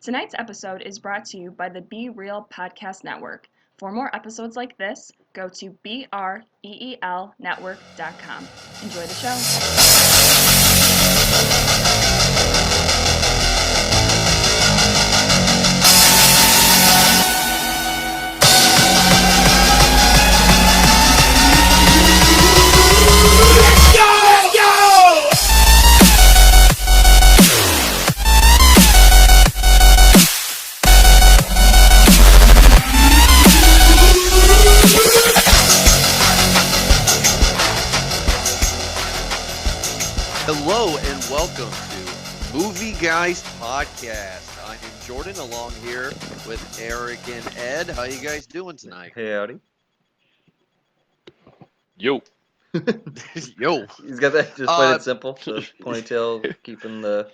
Tonight's episode is brought to you by the Be Real Podcast Network. For more episodes like this, go to BREELnetwork.com. Enjoy the show. Hello and welcome to Movie Guys Podcast. I am Jordan, along here with Eric and Ed. How you guys doing tonight? Hey, howdy. Yo. Yo. He's got that. Just played it simple. The ponytail, keeping the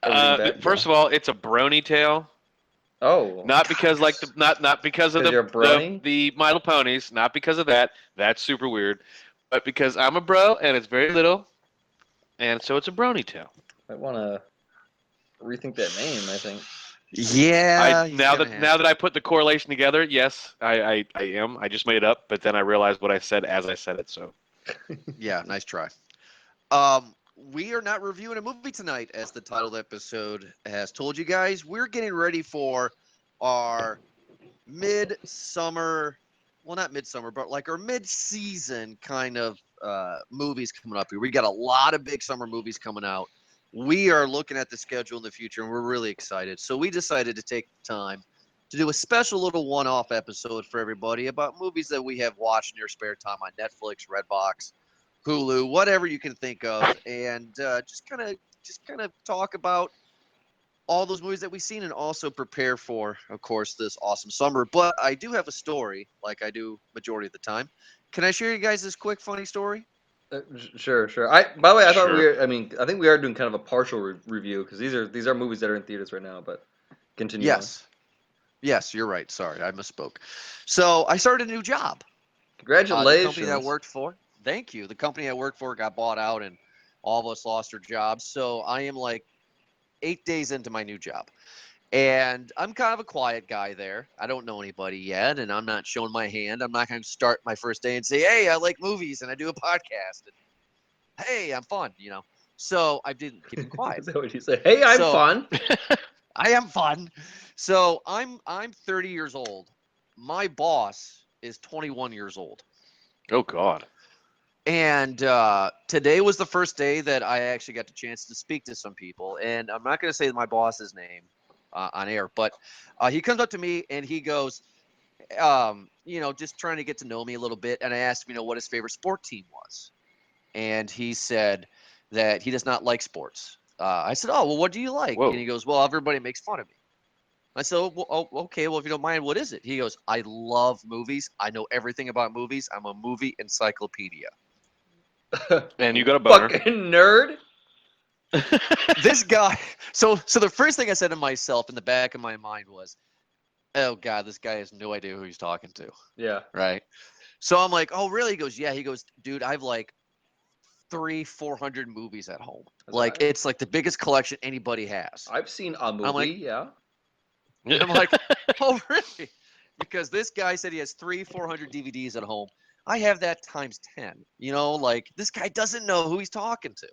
everything back. First of all, it's a brony tail. Oh, Not because not because of 'Cause you're a brony? the My Little Ponies. Not because of that. That's super weird. But because I'm a bro and it's very little, and so it's a brony tail. I want to rethink that name. I think. Yeah. Now that I put the correlation together, yes, I am. I just made it up, but then I realized what I said as I said it. So Yeah, nice try. We are not reviewing a movie tonight, as the title of the episode has told you guys. We're getting ready for our midsummer, well, not midsummer, but like our mid-season kind of movies coming up here. We got a lot of big summer movies coming out. We are looking at the schedule in the future, and we're really excited. So we decided to take the time to do a special little one-off episode for everybody about movies that we have watched in your spare time on Netflix, Redbox, Hulu, whatever you can think of, and just kind of talk about all those movies that we've seen, and also prepare for, of course, this awesome summer. But I do have a story, like I do majority of the time. Can I share you guys this quick funny story? Sure. By the way, I thought we Sure. were. I mean, I think we are doing kind of a partial review because these are movies that are in theaters right now. But continue on. Yes, you're right. Sorry, I misspoke. So I started a new job. The Congratulations. company that I worked for. Thank you. The company I worked for got bought out, and all of us lost our jobs. So I am like 8 days into my new job. And I'm kind of a quiet guy there. I don't know anybody yet, and I'm not showing my hand. I'm not going to start my first day and say, "Hey, I like movies and I do a podcast." And, "Hey, I'm fun." So I didn't keep it Is quiet. that what you say? Hey, I'm So- fun. I am fun. So I'm 30 years old. My boss is 21 years old. oh god. And today was the first day that I actually got the chance to speak to some people. And I'm not going to say my boss's name on air, but he comes up to me and he goes, just trying to get to know me a little bit. And I asked him, what his favorite sport team was. And he said that he does not like sports. I said, "Oh, well, what do you like?" Whoa. And he goes, "Well, everybody makes fun of me." I said, okay, well, if you don't mind, what is it?" He goes, "I love movies. I know everything about movies. I'm a movie encyclopedia." And you got a boner. Fucking nerd. This guy. So the first thing I said to myself in the back of my mind was, "Oh God, this guy has no idea who he's talking to." Yeah. Right. So I'm like, "Oh, really?" He goes, "Yeah." He goes, "Dude, I've like 400 movies at home. That's Like, right. it's like the biggest collection anybody has." I've seen a movie. like- yeah. And I'm like, "Oh, really?" Because this guy said he has 400 DVDs at home. I have that times 10. Like, this guy doesn't know who he's talking to.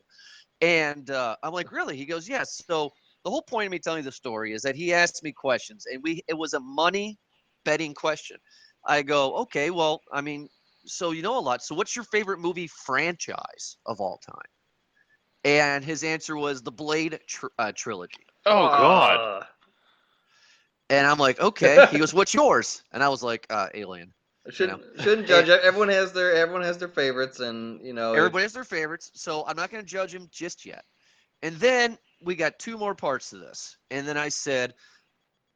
And I'm like, "Really?" He goes, "Yes." So the whole point of me telling you the story is that he asked me questions, and it was a money betting question. I go, "Okay, well, I mean, so you know a lot. So what's your favorite movie franchise of all time?" And his answer was the Blade trilogy. Oh god. And I'm like, "Okay." He goes, "What's yours?" And I was like, "Alien." Shouldn't judge. Everyone has their favorites, and Everybody has their favorites, so I'm not going to judge him just yet. And then we got two more parts to this. And then I said,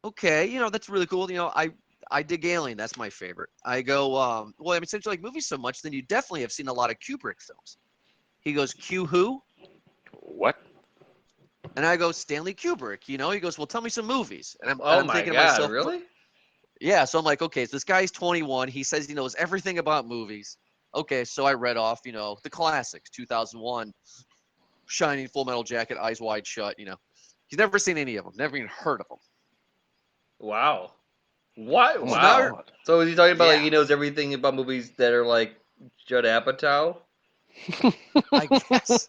"Okay, that's really cool. I dig Alien. That's my favorite." I go, "Well, I mean, since you like movies so much, then you definitely have seen a lot of Kubrick films." He goes, "Q who?" What? And I go, "Stanley Kubrick." He goes, "Well, tell me some movies." And Oh I'm my thinking to god, myself, really? yeah. So I'm like, okay, so this guy's 21. He says he knows everything about movies. Okay, so I read off, the classics: 2001, Shining, Full Metal Jacket, Eyes Wide Shut. He's He's never seen any of them. Never even heard of them. Wow. What? Oh my Wow. God. So is he talking about like Yeah. he knows everything about movies that are like Judd Apatow? I guess.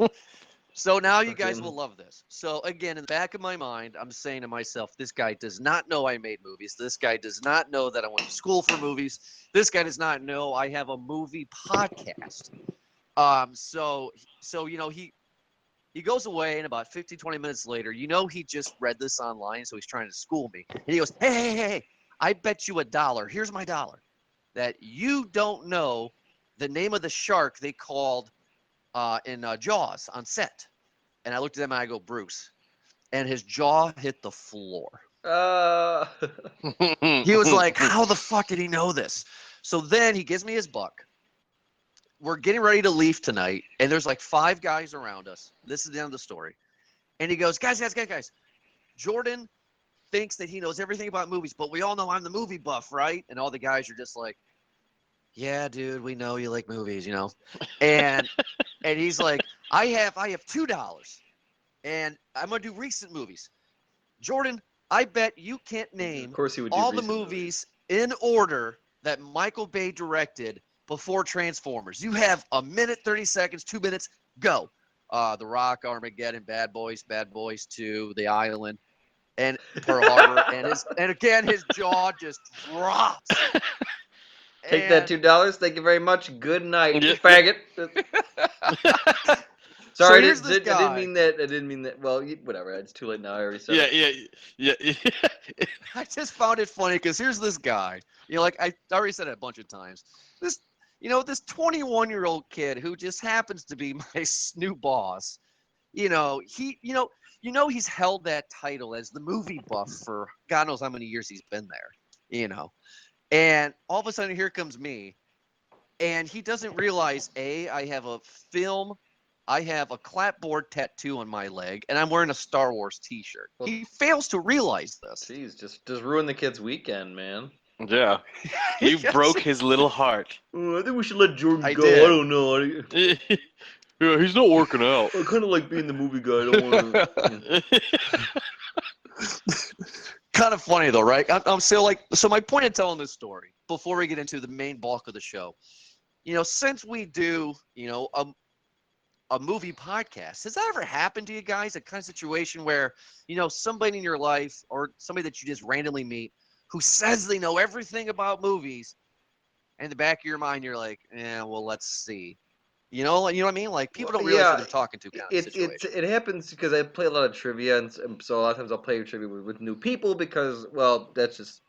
So now you guys Fucking- will love this. So again, in the back of my mind, I'm saying to myself, this guy does not know I made movies. This guy does not know that I went to school for movies. This guy does not know I have a movie podcast. So he goes away, and about 15, 20 minutes later, he just read this online, so he's trying to school me. And he goes, hey, I bet you $1. Here's my $1. That you don't know the name of the shark they called in Jaws on set. And I looked at him and I go, Bruce. And his jaw hit the floor. He was like, how the fuck did he know this? So then he gives me his buck. We're getting ready to leave tonight, and there's like 5 guys around us. This is the end of the story. And he goes, guys. Jordan thinks that he knows everything about movies, but we all know I'm the movie buff, right? And all the guys are just like, yeah, dude, we know you like movies, And and he's like, I have $2, and I'm gonna do recent movies. Jordan, I bet you can't name Of course he would do all the recent movies in order that Michael Bay directed before Transformers. You have 1 minute, 30 seconds, 2 minutes, go. The Rock, Armageddon, Bad Boys 2, The Island, and Pearl Harbor. and again, his jaw just drops. Take that $2. Thank you very much. Good night, Yeah. faggot. So Sorry, here's I this didn't guy. mean that. I didn't mean that. Well, whatever. It's too late now. I already said it. Yeah. I just found it funny because here's this guy. Like I already said it a bunch of times. This 21-year-old kid who just happens to be my new boss. He's held that title as the movie buff for God knows how many years he's been there. And all of a sudden here comes me, and he doesn't realize I have a clapboard tattoo on my leg, and I'm wearing a Star Wars T-shirt. Well- He fails to realize this. Jeez, just ruin the kid's weekend, man. Yeah. You Yes. broke his little heart. Oh, I think we should let Jordan I go. did. I don't know. Yeah, he's not working out. I kind of like being the movie guy. I don't want to. Kind of funny though, right? So my point in telling this story before we get into the main bulk of the show, since we do, a movie podcast, has that ever happened to you guys? A kind of situation where, somebody in your life or somebody that you just randomly meet who says they know everything about movies, and in the back of your mind, you're like, well, let's see. You know what I mean? Like people don't realize Yeah, who they're talking to. Kind of situation. It happens because I play a lot of trivia, and so a lot of times I'll play trivia with new people because, well, that's just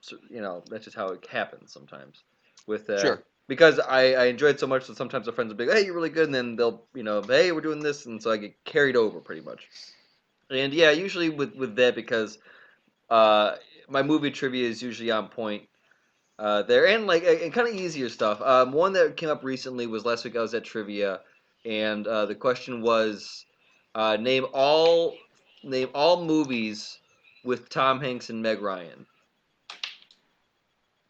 how it happens sometimes. With Sure. Because I enjoy it so much that sometimes the friends will be like, hey, you're really good, and then they'll hey, we're doing this, and so I get carried over pretty much. And yeah, usually with that because my movie trivia is usually on point. There and kind of easier stuff. One that came up recently was last week. I was at trivia, and the question was, name all movies with Tom Hanks and Meg Ryan.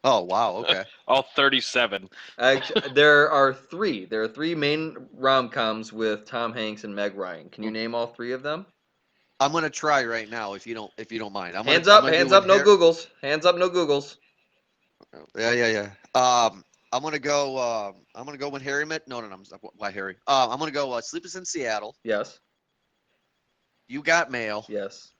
Oh wow, okay. All 37. Actually, there are 3. There are 3 main rom-coms with Tom Hanks and Meg Ryan. Can you name all 3 of them? I'm gonna try right now if you don't mind. Hands up, no Googles. Hands up, no Googles. Yeah. I'm gonna go when Harry met. No. Why Harry? I'm gonna go. Sleepless in Seattle. Yes. You Got Mail. Yes.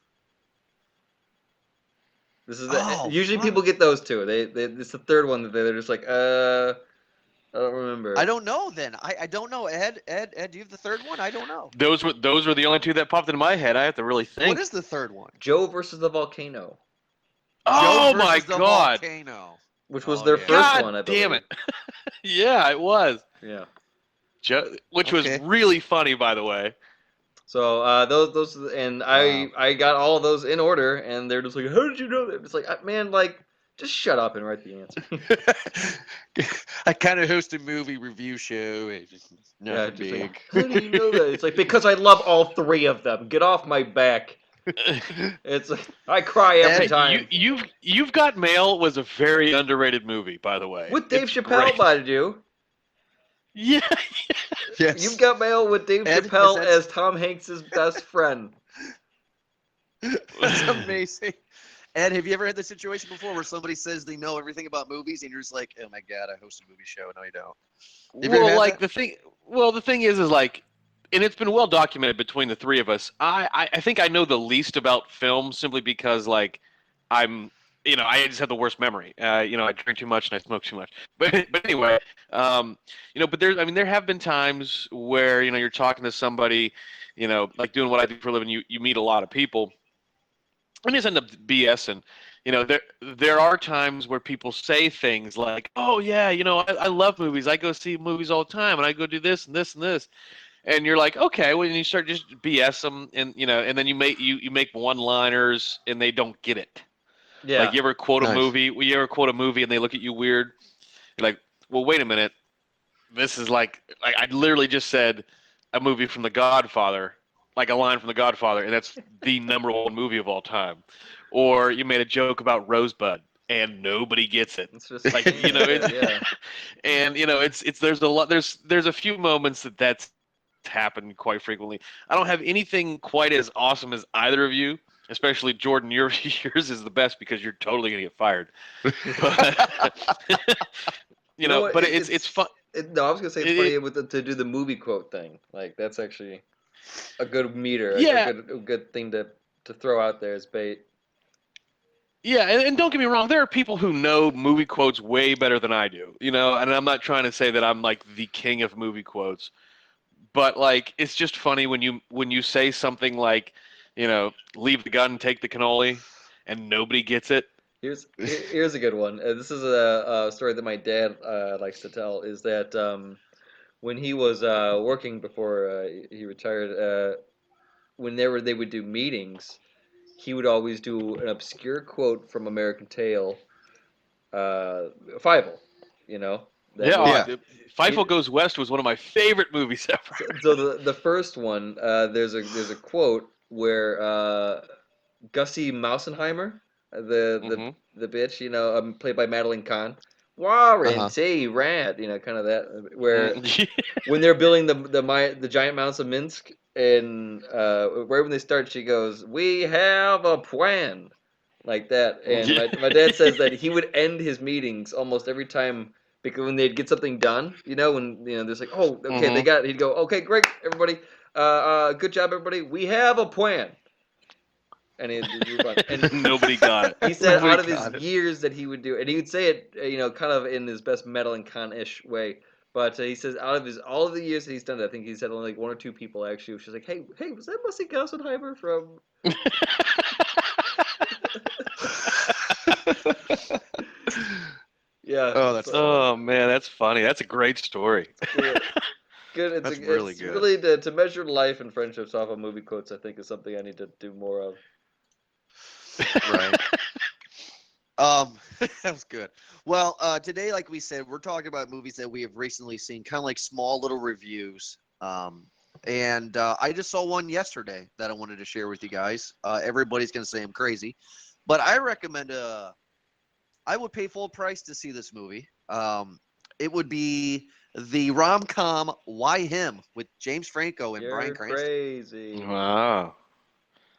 This is usually fuck. people get those 2. It's the third one that they're just like, I don't remember. I don't know. Then I don't know. Ed, do you have the third one? I don't know. Those were the only 2 that popped into my head. I have to really think. What is the third one? Joe versus the volcano, Oh Joe my versus the God! Volcano. which was Oh, their yeah. first God one. I believe. damn it! Yeah, it was. Yeah. Which Okay. was really funny, by the way. So those and I got all of those in order, and they're just like, how did you know that? It's like, man, like, just shut up and write the answer. I kind of host a movie review show. It's just nothing just big. like, how do you know that? It's like, because I love all 3 of them. Get off my back. It's like, I cry every Hey, time. You've Got Mail was a very underrated movie, by the way. With Dave It's Chappelle, great. mind you. Yeah. Yes. You've Got Mail with Dave Ed, Chappelle is that- as Tom Hanks' best friend. That's amazing. Ed, have you ever had this situation before where somebody says they know everything about movies and you're just like, oh my God, I host a movie show. No, you don't. Have you ever Well, had like that? the thing is like, and it's been well documented between the three of us. I think I know the least about film simply because like I'm, I just have the worst memory. I drink too much and I smoke too much. But anyway, um, but there have been times where you're talking to somebody, like doing what I do for a living. You meet a lot of people, and just end up BSing. There are times where people say things like, "Oh yeah, I love movies. I go see movies all the time, and I go do this and this and this." And you're like, "Okay," when you start just BS them, and and then you make one-liners, and they don't get it. Like Yeah. you ever quote a Nice. movie? You ever quote a movie, and they look at you weird? You're like, "Well, wait a minute. This is like I literally just said a movie from The Godfather, like a line from The Godfather, and that's the number one movie of all time." Or you made a joke about Rosebud, and nobody gets it. It's just a Like thing like that. Yeah. and it's there's a lot there's a few moments that's happened quite frequently. I don't have anything quite as awesome as either of you. Especially Jordan, yours is the best because you're totally gonna get fired. But You know what? but it's fun. No, I was gonna say it's It, funny to do the movie quote thing. Like that's actually a good meter, yeah, a good thing to throw out there as bait. yeah, and don't get me wrong. There are people who know movie quotes way better than I do. And I'm not trying to say that I'm like the king of movie quotes, but like it's just funny when you say something like, leave the gun, take the cannoli, and nobody gets it. Here's a good one. This is a story that my dad likes to tell. Is that when he was working before he retired, whenever they would do meetings, he would always do an obscure quote from American Tail, Fievel, you know, that Yeah, movie. Yeah. Fievel He, Goes West was one of my favorite movies ever. so the first one, there's a quote where Gussie Mausenheimer, hmm the bitch, played by Madeline Kahn, Warren Uh-huh. T. Rand, kind of that, where Mm, when they're building the giant mounts of Minsk, and right when they start, she goes, "We have a plan," like that. And yeah. my dad says that he would end his meetings almost every time because when they'd get something done, when there's like, "Oh, okay, they hmm got," he'd go, "Okay, great, everybody, good job, everybody. We have a plan," and he'd move on. And Nobody got it. he said Nobody out of his got it. years that he would do, and he would say it, kind of in his best Madeline Kahn-ish way. But he says out of all of the years that he's done it, I think he's had only like one or two people actually. Which is like, hey, was that Musty Gassenheimer from? Yeah, Oh, that's so funny. Oh man, that's funny. That's a great story. good. Good. That's really It's good. really to measure life and friendships off of movie quotes. I think is something I need to do more of. Right. That was good. Well, today, like we said, we're talking about movies that we have recently seen, kind of like small little reviews. And I just saw one yesterday that I wanted to share with you guys. Everybody's gonna say I'm crazy, but I recommend. I would pay full price to see this movie. It would be the rom-com Why Him with James Franco and Bryan You're Cranston. crazy. Wow.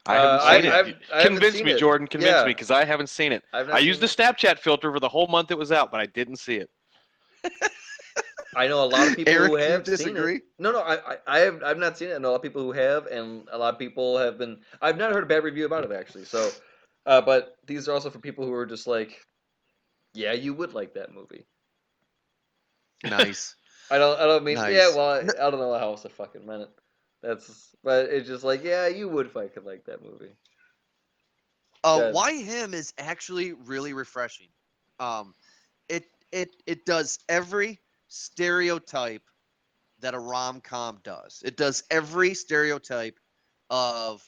I haven't seen it. I haven't Convince seen me, it. Jordan. Convince me, Yeah, because I haven't seen it. I've I not used seen the it. Snapchat filter for the whole month it was out, but I didn't see it. I know a lot of people who Eric, you have seen it. disagree? No, no, I've not seen it. I know a lot of people who have, and a lot of people have been. I've not heard a bad review about it actually. So, but these are also for people who are just like, yeah, you would like that movie. Nice, I don't mean, yeah. nice. Well, I don't know how else I fucking meant it. But it's just like, yeah, you would fucking like that movie. Good. Why Him is actually really refreshing. Um, it does every stereotype that a rom-com does. It does every stereotype of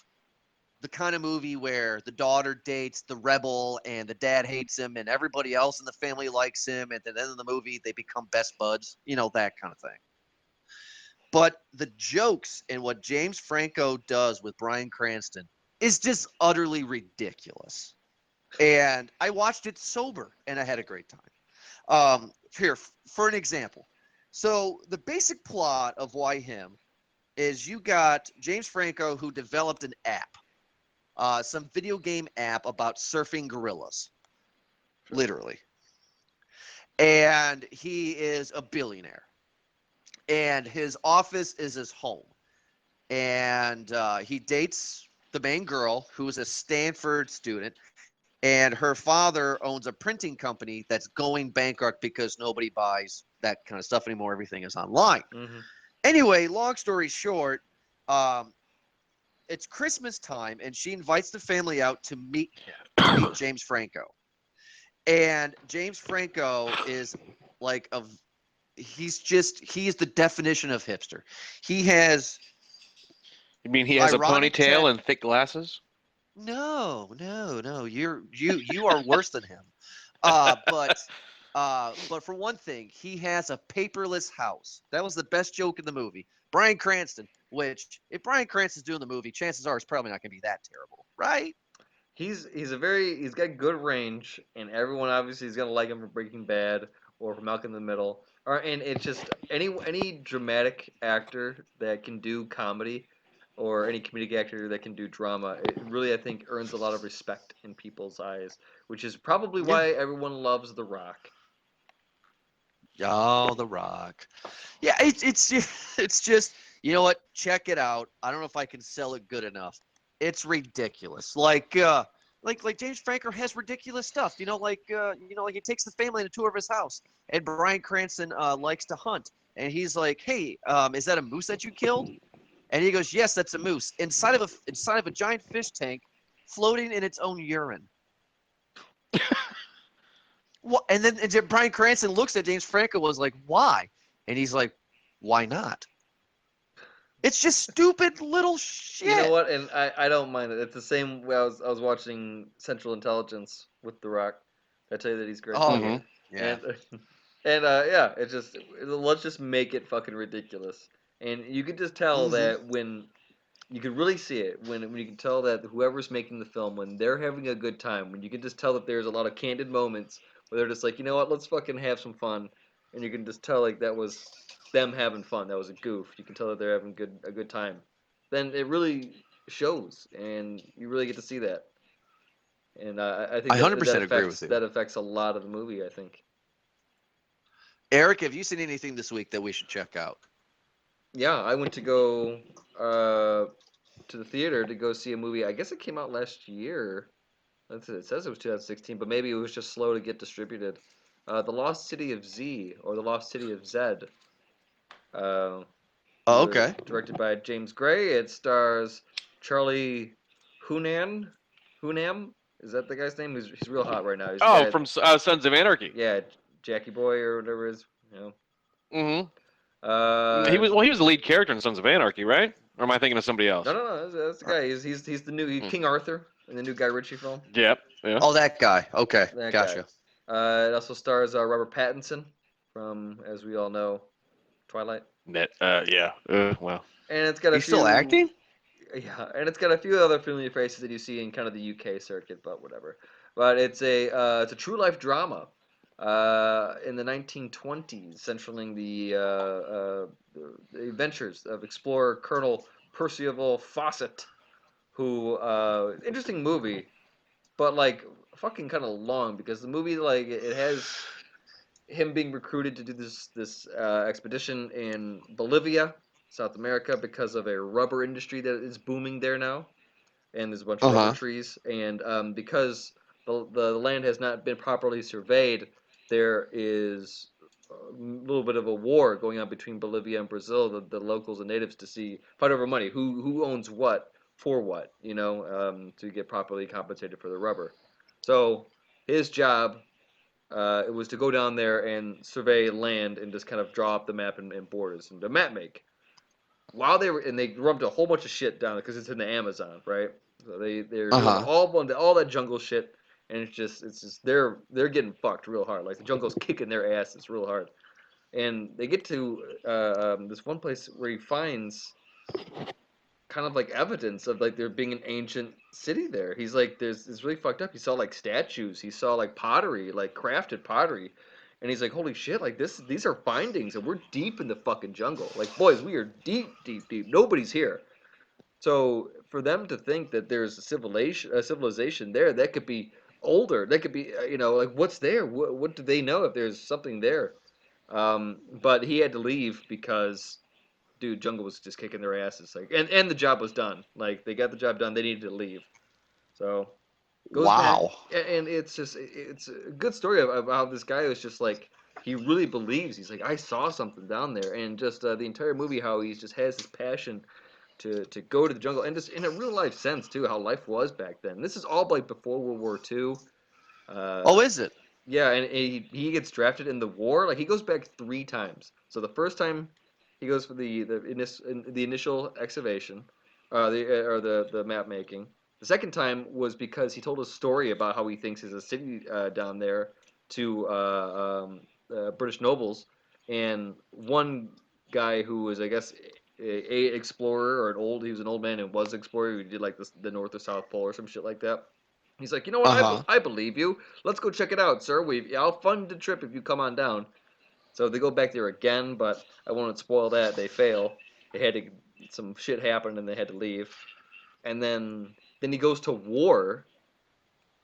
the kind of movie where the daughter dates the rebel and the dad hates him and everybody else in the family likes him. At the end of the movie, they become best buds. That kind of thing. But the jokes and what James Franco does with Bryan Cranston is just utterly ridiculous. And I watched it sober and I had a great time. Here, for an example. So the basic plot of Why Him is you got James Franco who developed an app. some video game app about surfing gorillas, literally. And he is a billionaire, and his office is his home. And he dates the main girl, who is a Stanford student, and her father owns a printing company that's going bankrupt because nobody buys that kind of stuff anymore. Everything is online. Mm-hmm. Anyway, long story short, it's Christmas time, and she invites the family out to meet James Franco. And James Franco is like he's the definition of hipster. He has You mean he has a ironic ponytail and thick glasses? No. You are worse than him. But for one thing, he has a paperless house. That was the best joke in the movie. Bryan Cranston, which if Bryan Cranston's doing the movie, chances are it's probably not going to be that terrible, right? He's got good range, and everyone obviously is gonna like him for Breaking Bad or for Malcolm in the Middle. And it's just any dramatic actor that can do comedy, or any comedic actor that can do drama, it really, I think, earns a lot of respect in people's eyes, which is probably Yeah. why everyone loves The Rock. Oh, The Rock. Yeah, it's just, you know what? Check it out. I don't know if I can sell it good enough. It's ridiculous. Like James Franco has ridiculous stuff. Like he takes the family on a tour of his house, and Bryan Cranston likes to hunt, and he's like, "Hey, is that a moose that you killed?" And he goes, "Yes, that's a moose inside of a giant fish tank, floating in its own urine." Well, and then Bryan Cranston looks at James Franco, was like, "Why?" And he's like, "Why not?" It's just stupid little shit. You know what? And I don't mind it. It's the same way I was watching Central Intelligence with The Rock. I tell you that he's great. Oh Mhm. yeah. And yeah, let's just make it fucking ridiculous. And you can just tell Mhm. that when you can really see it when you can tell that whoever's making the film, when they're having a good time, when you can just tell that there's a lot of candid moments where they're just like, you know what, let's fucking have some fun, and you can just tell like that was them having fun. That was a goof. You can tell that they're having a good time. Then it really shows, and you really get to see that. And I think I that 100% agree with you. that affects a lot of the movie. I think. Eric, have you seen anything this week that we should check out? Yeah, I went to go to the theater to go see a movie. I guess it came out last year. It says it was 2016, but maybe it was just slow to get distributed. The Lost City of Z, or The Lost City of Zed. Uh, Oh, was okay. Directed by James Gray. It stars Charlie Hunnam. Hunnam? Is that the guy's name? He's real hot right now. He's the Oh, guy, from Sons of Anarchy. yeah, Jackie Boy or whatever it is. Mm-hmm. Uh, He was the lead character in Sons of Anarchy, right? Or am I thinking of somebody else? no. That's the guy. He's the new King Arthur in the new Guy Ritchie film. Yep. Yeah. Oh, that guy. Okay, That gotcha. guy. It also stars Robert Pattinson from, as we all know, Twilight. Yeah. Well. And it's got a He's few. still acting? Yeah, and it's got a few other familiar faces that you see in kind of the UK circuit, but whatever. But it's a true life drama in the 1920s, centraling the adventures of explorer Colonel Percival Fawcett, who interesting movie, but like fucking kind of long, because the movie, like, it has him being recruited to do this expedition in Bolivia, South America, because of a rubber industry that is booming there now, and there's a bunch of rubber trees, and because the land has not been properly surveyed, there is a little bit of a war going on between Bolivia and Brazil, the locals and natives, to fight over money, who owns what for what, to get properly compensated for the rubber. So his job, it was to go down there and survey land and just kind of draw up the map and borders and the map make. While they rubbed a whole bunch of shit down because it's in the Amazon, right? So they're doing all that jungle shit, and it's just they're getting fucked real hard. Like, the jungle's kicking their asses real hard, and they get to this one place where he finds kind of like evidence of like there being an ancient city there. He's like, it's really fucked up. He saw like statues, he saw like pottery, like crafted pottery, and he's like, holy shit, like these are findings, and we're deep in the fucking jungle. Like, boys, we are deep. Nobody's here. So for them to think that there's a civilization there that could be older, that could be like what's there? What do they know if there's something there? But he had to leave because dude, Jungle was just kicking their asses. Like, and the job was done. Like, they got the job done. They needed to leave. So goes Wow. back, and it's a good story of how this guy was just like he really believes. He's like, I saw something down there, and just the entire movie, how he just has this passion to go to the jungle, and just in a real life sense too, how life was back then. This is all like before World War II. Oh, is it? Yeah, and he gets drafted in the war. Like he goes back 3 times. So the first time he goes for the initial excavation, the map making. The second time was because he told a story about how he thinks there's a city down there to British nobles, and one guy who was, I guess, a explorer or he was an old man and was an explorer who did like the North or South Pole or some shit like that. He's like, you know what? Uh-huh. I believe you. Let's go check it out, sir. I'll fund the trip if you come on down. So they go back there again, but I won't spoil that. They fail. Some shit happened and they had to leave. And then he goes to war.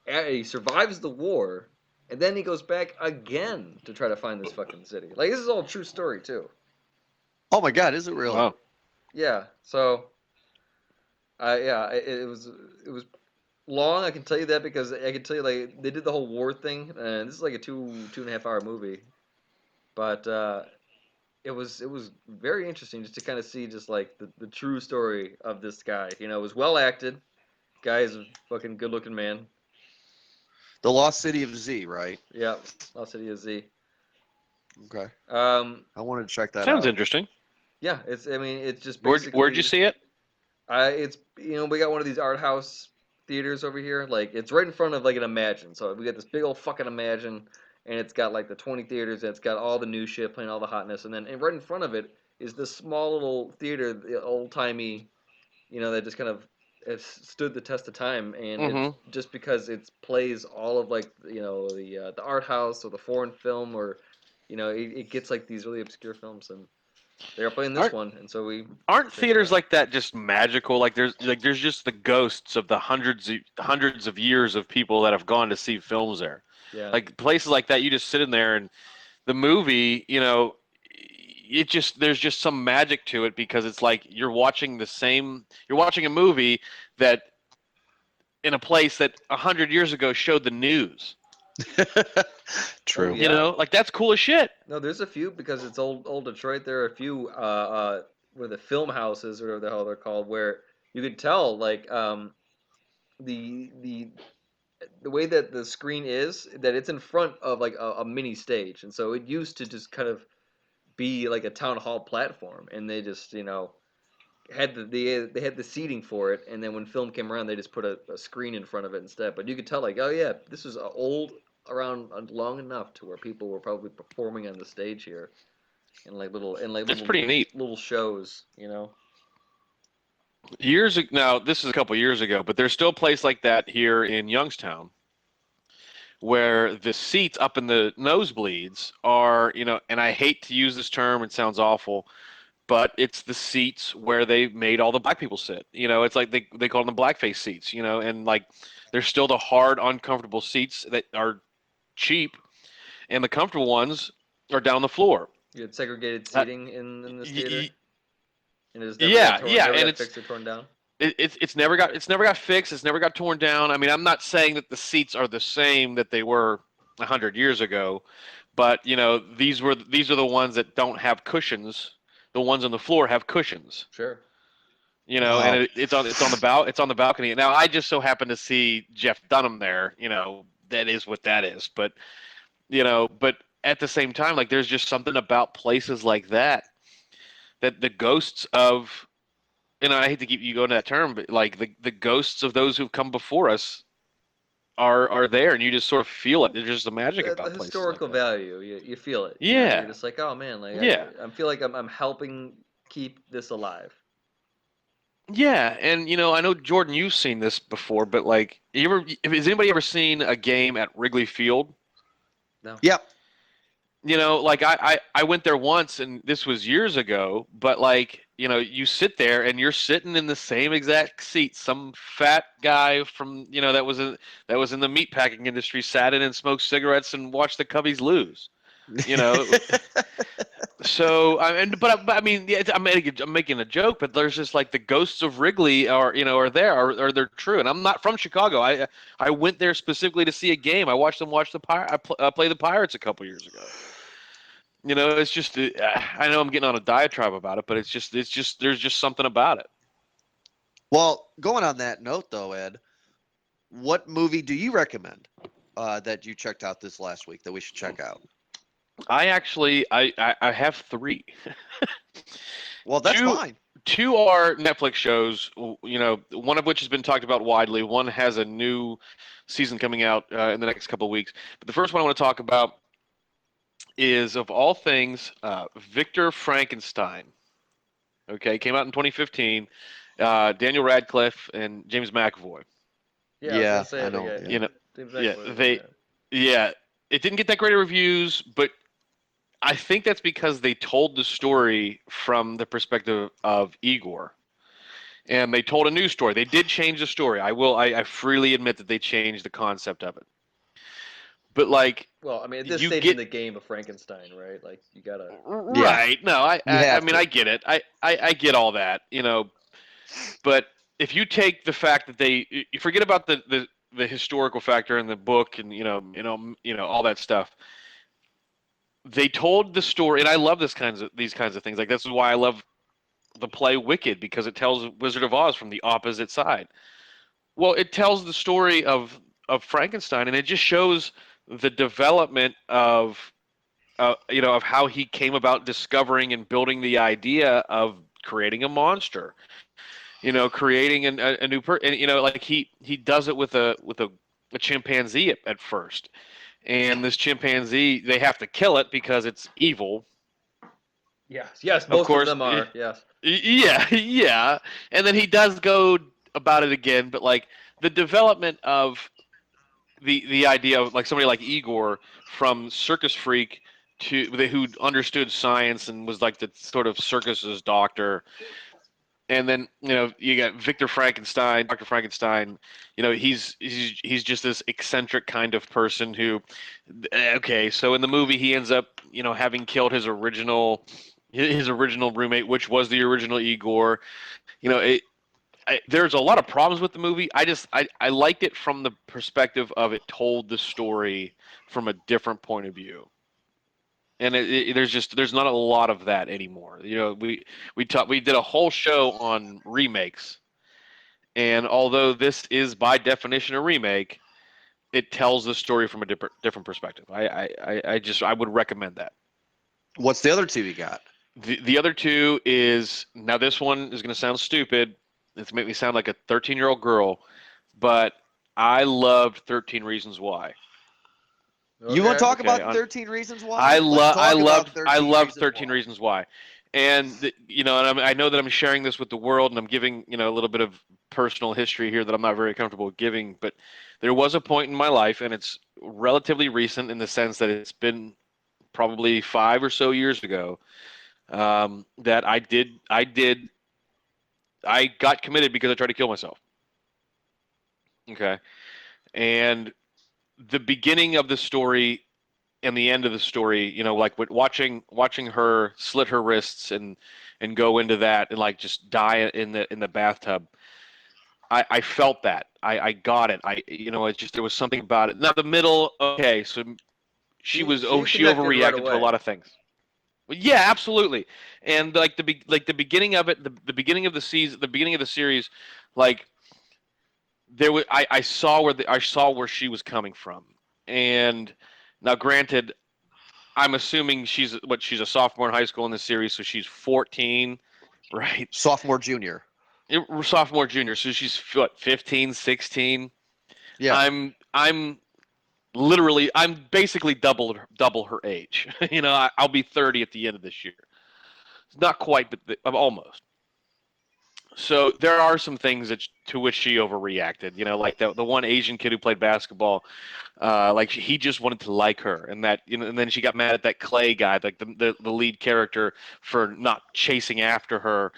He survives the war, and then he goes back again to try to find this fucking city. Like this is all true story too. Oh my God, is it really? Wow. Yeah. So, it was long. I can tell you that because I can tell you like they did the whole war thing, and this is like a 2.5 hour movie, but it was very interesting just to kind of see just like the true story of this guy. You know, it was well acted. Guy is a fucking good looking man. The Lost City of Z, right? Yeah, Lost City of Z. Okay. Um, I wanted to check that Sounds out. interesting. yeah, it's just Where'd you see it? It's we got one of these art house theaters over here. Like it's right in front of like an Imagine. So we got this big old fucking Imagine, and it's got like the 20 theaters. And it's got all the new shit playing, all the hotness, and right in front of it is this small little theater, old timey, that just kind of has stood the test of time. And it's just because it plays all of like the art house or the foreign film or it gets like these really obscure films and. They were playing this one, and so we Aren't checked it theaters out. like that just magical? Like there's just the ghosts of the hundreds of years of people that have gone to see films there. Yeah. Like places like that, you just sit in there and the movie, there's just some magic to it because it's like you're watching a movie that in a place that 100 years ago showed the news. True. Oh, yeah. You know, like that's cool as shit. No, there's a few because it's old Detroit. There are a few where the film houses or whatever the hell they're called, where you could tell like the way that the screen is that it's in front of like a mini stage, and so it used to just kind of be like a town hall platform, and they just had they had the seating for it, and then when film came around, they just put a screen in front of it instead. But you could tell like, oh yeah, this was old around long enough to where people were probably performing on the stage here, and That's pretty neat. little shows, Now, this is a couple years ago, but there's still a place like that here in Youngstown where the seats up in the nosebleeds are, and I hate to use this term, it sounds awful, but it's the seats where they made all the black people sit. It's like they call them the blackface seats, and like there's still the hard, uncomfortable seats that are cheap, and the comfortable ones are down the floor. You had segregated seating in this theater, and it was and it's fixed or torn down. It's never got fixed. It's never got torn down. I mean, I'm not saying that the seats are the same that they were 100 years ago, but these are the ones that don't have cushions. The ones on the floor have cushions. Sure. Wow. And it's on the balcony. Now I just so happen to see Jeff Dunham there. That is what that is. But but at the same time, like there's just something about places like that the ghosts of, I hate to keep you going to that term, but like the ghosts of those who've come before us are there, and you just sort of feel it. There's just a magic about the places historical like that. value. You feel it. Yeah. You're just like, oh man, like Yeah. I feel like I'm helping keep this alive. Yeah, and I know Jordan, you've seen this before, but like, has anybody ever seen a game at Wrigley Field? No. Yep. Like I went there once, and this was years ago, but like you sit there and you're sitting in the same exact seat. Some fat guy from that was in the meat packing industry sat in and smoked cigarettes and watched the Cubbies lose. So but I mean, yeah, I'm making a joke, but there's just like the ghosts of Wrigley are there, are they're true. And I'm not from Chicago. I went there specifically to see a game. I watched them watch play the Pirates a couple years ago. It's just I know I'm getting on a diatribe about it, but it's just there's just something about it. Well, going on that note though, Ed, what movie do you recommend that you checked out this last week that we should check out? I actually I have 3. Well, that's fine. 2 are Netflix shows, one of which has been talked about widely. One has a new season coming out in the next couple of weeks. But the first one I want to talk about is, of all things, Victor Frankenstein. Okay, came out in 2015. Daniel Radcliffe and James McAvoy. Yeah, I know. It didn't get that great of reviews, but I think that's because they told the story from the perspective of Igor, and they told a new story. They did change the story. I freely admit that they changed the concept of it. But well, I mean, at this stage in the game of Frankenstein, right? Like, you gotta. Right? No, I mean, I get it. I get all that, But if you take the fact that you forget about the historical factor in the book and all that stuff. They told the story, and I love these kinds of things. Like, this is why I love the play Wicked, because it tells Wizard of Oz from the opposite side. Well, it tells the story of Frankenstein, and it just shows the development of how he came about discovering and building the idea of creating a monster. Creating a new person. Like he does it with a chimpanzee at first. And this chimpanzee, they have to kill it because it's evil. Yes, most of them are. Yes. Yeah. And then he does go about it again, but like the development of the idea of like somebody like Igor, from circus freak who understood science and was like the sort of circus's doctor. And then you got Victor Frankenstein, Dr. Frankenstein. He's just this eccentric kind of person who, okay, so in the movie he ends up having killed his original roommate, which was the original Igor. There's a lot of problems with the movie. I liked it from the perspective of it told the story from a different point of view. And there's not a lot of that anymore. We did a whole show on remakes, and although this is by definition a remake, it tells the story from a different perspective. I would recommend that. What's the other 2 you got? The other 2 is, now this one is going to sound stupid. It's make me sound like a 13-year-old girl, but I loved 13 Reasons Why. Okay. You want to talk about 13 Reasons Why? I loved 13 Reasons Why. And I know that I'm sharing this with the world, and I'm giving a little bit of personal history here that I'm not very comfortable with giving. But there was a point in my life, and it's relatively recent in the sense that it's been probably 5 or so years ago, that I got committed because I tried to kill myself. Okay, and the beginning of the story and the end of the story, like watching her slit her wrists and go into that and like just die in the bathtub. I felt that. I got it. It's just, there was something about it. Now the middle, okay, so she overreacted to a lot of things. Yeah, absolutely. And like the beginning of it, the beginning of the season, the beginning of the series, like there was, I saw where she was coming from. And now, granted, I'm assuming she's a sophomore in high school in the series, so she's 14, right? Sophomore, junior. Sophomore, junior. So she's what, 15, 16? Yeah. I'm basically double her age. I'll be 30 at the end of this year. Not quite, but I'm almost. So there are some things to which she overreacted. You know, like the one Asian kid who played basketball, like he just wanted to like her, and that and then she got mad at that Clay guy, like the lead character, for not chasing after her,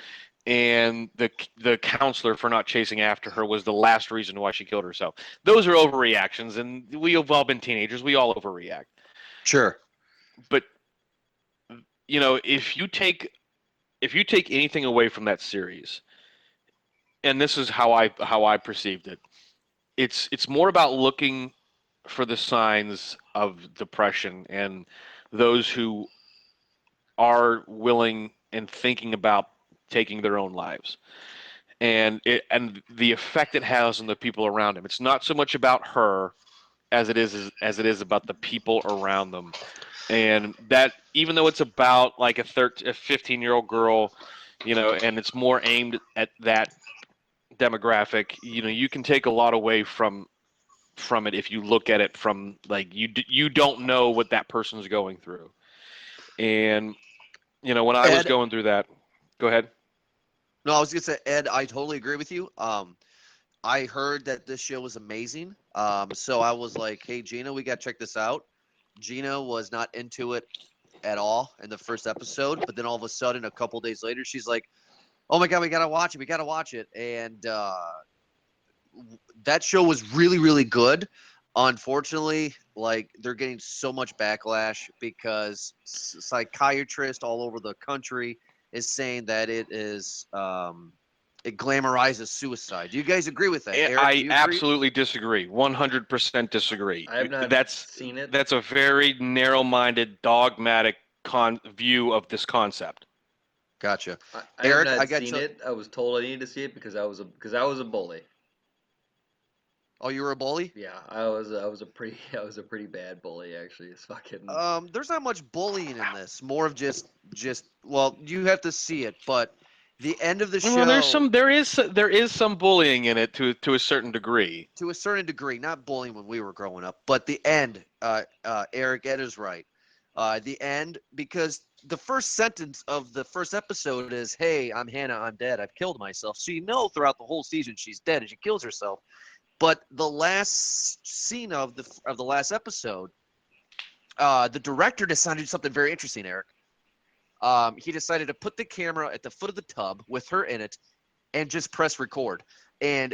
and the counselor for not chasing after her was the last reason why she killed herself. Those are overreactions, and we've all been teenagers. We all overreact. Sure. But if you take anything away from that series, and this is how I perceived it, it's more about looking for the signs of depression and those who are willing and thinking about taking their own lives, and the effect it has on the people around him. It's not so much about her as it is about the people around them. And that, even though it's about like a 15-year-old girl, and it's more aimed at that demographic, you can take a lot away from it if you look at it from, like, you don't know what that person's going through. And when I was Ed, going through that, go ahead. no, I was gonna say, Ed, I totally agree with you. I heard that this show was amazing. So I was like, hey, Gina, we got to check this out. Gina was not into it at all in the first episode, but then all of a sudden, a couple days later, she's like, oh my God, we got to watch it. We got to watch it. And that show was really, really good. Unfortunately, like, they're getting so much backlash because psychiatrists all over the country is saying that it is it glamorizes suicide. Do you guys agree with that? Eric, do I you agree? absolutely disagree. 100% disagree. I have not That's seen it. That's a very narrow-minded, dogmatic view of this concept. Gotcha. I Eric, have I not got seen you. it. I was told I needed to see it because I was a bully. Oh, you were a bully? Yeah, I was a pretty bad bully, actually. It's fucking. There's not much bullying in this. More of just well, you have to see it, but the end of the show, Well, there is some bullying in it to a certain degree. to a certain degree, not bullying when we were growing up, but the end, Eric, Ed is right. The end, because the first sentence of the first episode is, "Hey, I'm Hannah. I'm dead. I've killed myself." So throughout the whole season she's dead and she kills herself. But the last scene of the last episode, the director decided to do something very interesting, Eric. He decided to put the camera at the foot of the tub with her in it, and just press record. And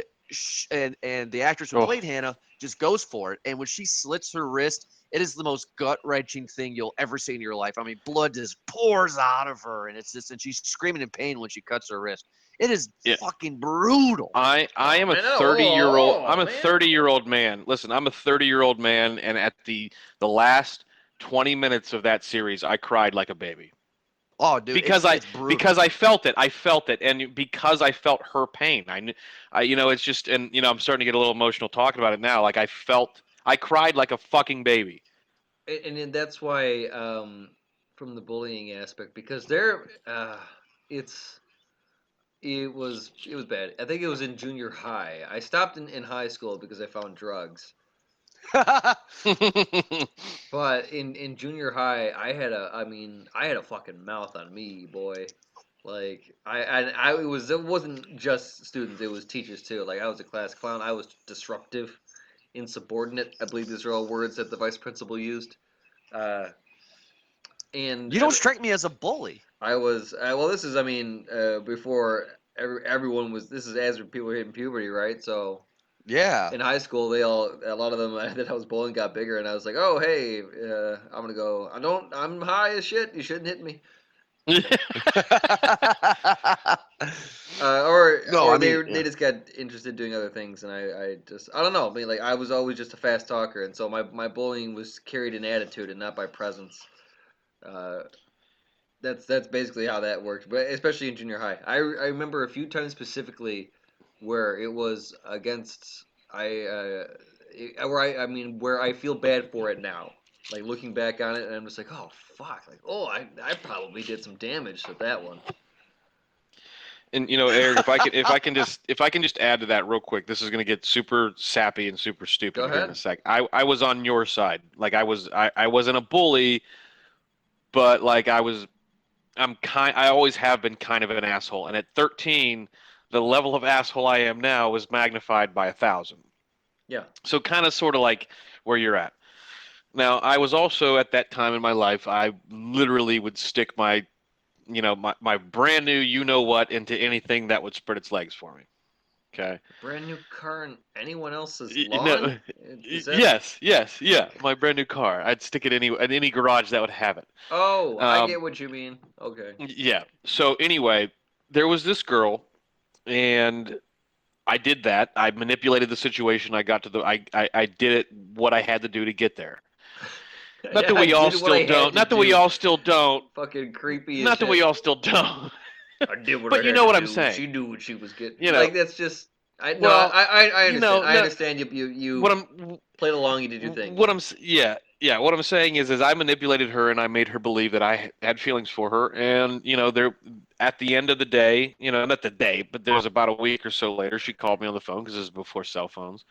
and the actress who played Hannah just goes for it. And when she slits her wrist, it is the most gut-wrenching thing you'll ever see in your life. I mean, blood just pours out of her, and and she's screaming in pain when she cuts her wrist. It is fucking brutal. I am a Man, 30-year-old. oh, I'm a man. 30-year-old man. Listen, I'm a 30-year-old man, and at the last 20 minutes of that series, I cried like a baby. Oh, dude, Because it's brutal. because I felt it, and because I felt her pain. It's just, and I'm starting to get a little emotional talking about it now. Like, I cried like a fucking baby. And that's why, from the bullying aspect, because it was bad. I think it was in junior high. I stopped in high school because I found drugs. But in junior high, I had a fucking mouth on me, boy. Like it wasn't just students, it was teachers too. Like, I was a class clown. I was disruptive, insubordinate. I believe these are all words that the vice principal used. And You don't strike me as a bully. I was well. This is before everyone was. This is as people were hitting puberty, right? So Yeah. in high school, a lot of them that I was bullying got bigger, and I was like, oh hey, I'm gonna go. I'm high as shit. You shouldn't hit me. They just got interested in doing other things, and I don't know. I mean, like, I was always just a fast talker, and so my bullying was carried in attitude and not by presence. That's basically how that worked, but especially in junior high. I remember a few times specifically where it was against where I feel bad for it now. Like, looking back on it, and I'm just like, oh fuck, like, oh, I probably did some damage to that one. And Eric, if I can just add to that real quick, this is going to get super sappy and super stupid Go here in ahead. a sec. I was on your side. Like, I wasn't a bully, but like I always have been kind of an asshole. And at 13, the level of asshole I am now was magnified by 1,000. Yeah. So kind of sort of like where you're at. Now, I was also at that time in my life, I literally would stick my my brand new you-know-what into anything that would spread its legs for me. Okay? Brand new car in anyone else's Y- No, lawn? Is that? yes, yeah. My brand new car. I'd stick it in any garage that would have it. Oh, I Um, get what you mean. Okay. yeah. So anyway, there was this girl, and I did that. I manipulated the situation. I got to the. I did it what I had to do to get there. Not that I we all did what I still had don't. to Not that we do. all still don't. Fucking creepy as Not that we shit. all still don't. I did what But I you had know to what I'm do. saying. She knew what she was getting. You know. Like that's just. I no. Well, I you understand. know, I no, understand you what I'm played along. You did your thing. what I'm yeah. What I'm saying is I manipulated her and I made her believe that I had feelings for her. And there at the end of the day, not the day, but there was about a week or so later, she called me on the phone because this is before cell phones.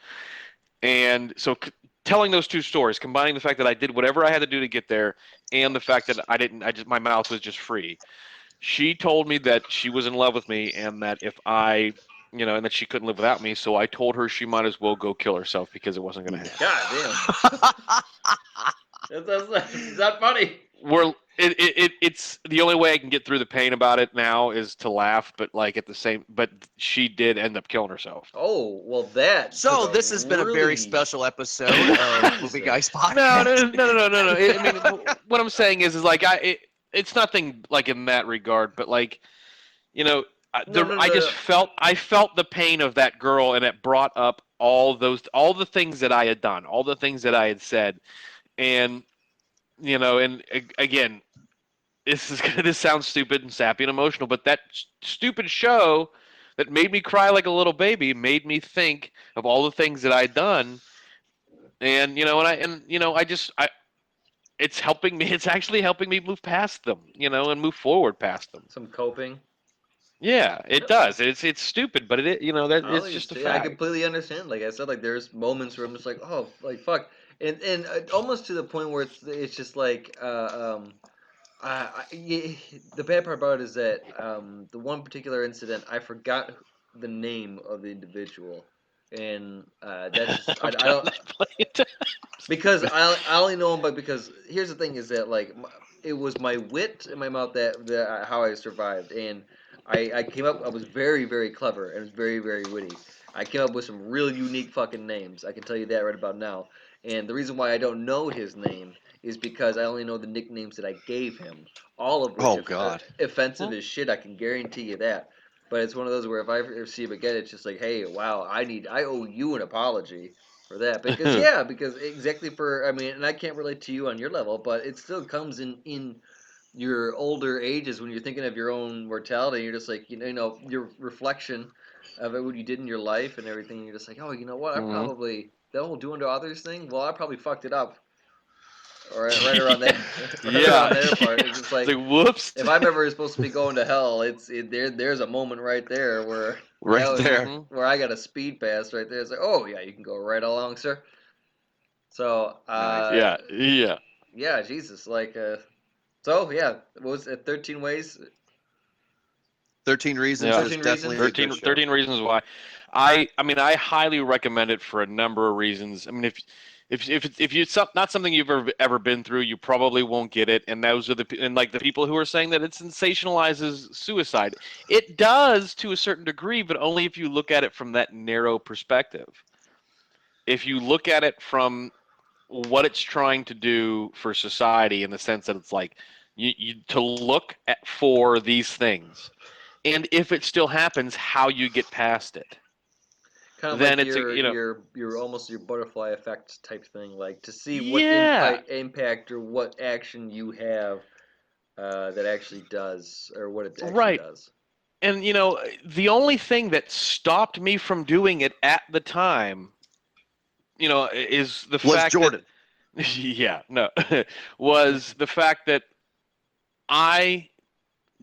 And so telling those two stories, combining the fact that I did whatever I had to do to get there, and the fact that my mouth was just free. She told me that she was in love with me and that if and that she couldn't live without me. So I told her she might as well go kill herself because it wasn't going to happen. God damn. That's not funny. It's the only way I can get through the pain about it now is to laugh, but but she did end up killing herself. Oh well, that. So took this has been a very really- special episode of Movie Guys podcast. No. I mean, what I'm saying is like it's nothing like in that regard, but like, I felt the pain of that girl, and it brought up all the things that I had done, all the things that I had said, and again, this sounds stupid and sappy and emotional, but that stupid show that made me cry like a little baby made me think of all the things that I'd done, and it's helping me. It's actually helping me move past them, and move forward past them. Some coping. Yeah, it does. It's stupid, but it's just a I fact. completely understand. Like I said, like there's moments where I'm just like, oh, like fuck, and almost to the point where it's just like, the bad part about it is that the one particular incident I forgot the name of the individual, and that's just, I don't because I only know him, but because here's the thing is that like it was my wit in my mouth that how I survived, and I came up. I was very very clever and was very very witty. I came up with some real unique fucking names. I can tell you that right about now. And the reason why I don't know his name is because I only know the nicknames that I gave him. All of which Oh, are God. offensive as shit. I can guarantee you that. But it's one of those where if I ever see him again, it's just like, hey, wow, I owe you an apology for that because exactly for I mean, and I can't relate to you on your level, but it still comes in your older ages when you're thinking of your own mortality. You're just like your reflection of what you did in your life and everything. You're just like, oh, you know what? I Mhm. probably that whole doing to others thing. Well, I probably fucked it up. All right around there, around there part. It's just like whoops. if I'm ever supposed to be going to hell, there's a moment right there where Right that was there. where I got a speed pass right there. It's like, oh yeah, you can go right along, sir. So Yeah. Jesus, like so yeah, what was it 13 ways? 13 Reasons Yeah. is 13 definitely Reasons? a good show. 13 reasons why. I mean, I highly recommend it for a number of reasons. I mean, if it's not something you've ever been through, you probably won't get it. And those are the people who are saying that it sensationalizes suicide. It does to a certain degree, but only if you look at it from that narrow perspective. If you look at it from what it's trying to do for society, in the sense that it's like you to look for these things, and if it still happens, how you get past it. Kind of Then like it's your almost your butterfly effect type thing, like to see what yeah. impact or what action you have that actually does or what it actually Right. does. And the only thing that stopped me from doing it at the time, is the Was fact Jordan. that yeah, no, was the fact that I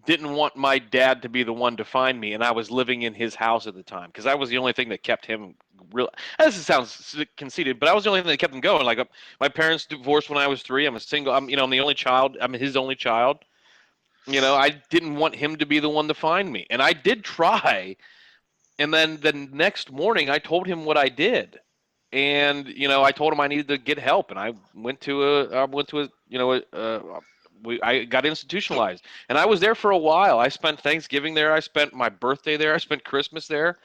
didn't want my dad to be the one to find me, and I was living in his house at the time because I was the only thing that kept him real. This sounds conceited, but I was the only thing that kept him going. Like my parents divorced when I was 3. I'm a single. I'm the only child. I'm his only child. I didn't want him to be the one to find me, and I did try, And then the next morning, I told him what I did, and I told him I needed to get help, and I went to I got institutionalized, and I was there for a while. I spent Thanksgiving there. I spent my birthday there. I spent Christmas there.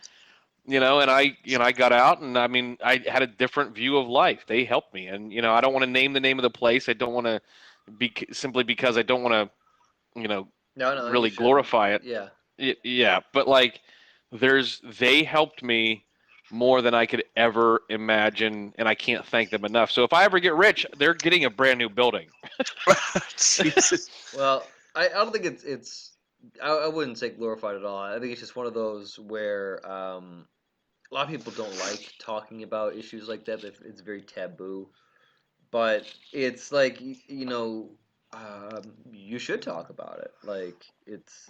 And I got out, and I mean, I had a different view of life. They helped me, and I don't want to name the name of the place. I don't want to simply because I don't want to, No, you really shouldn't. glorify it. Yeah. Yeah, but like, they helped me more than I could ever imagine, and I can't thank them enough. So if I ever get rich, they're getting a brand new building. Jesus. Well, I don't think it's I wouldn't say glorified at all. I think it's just one of those where a lot of people don't like talking about issues like that. It's very taboo. But it's like you should talk about it. Like it's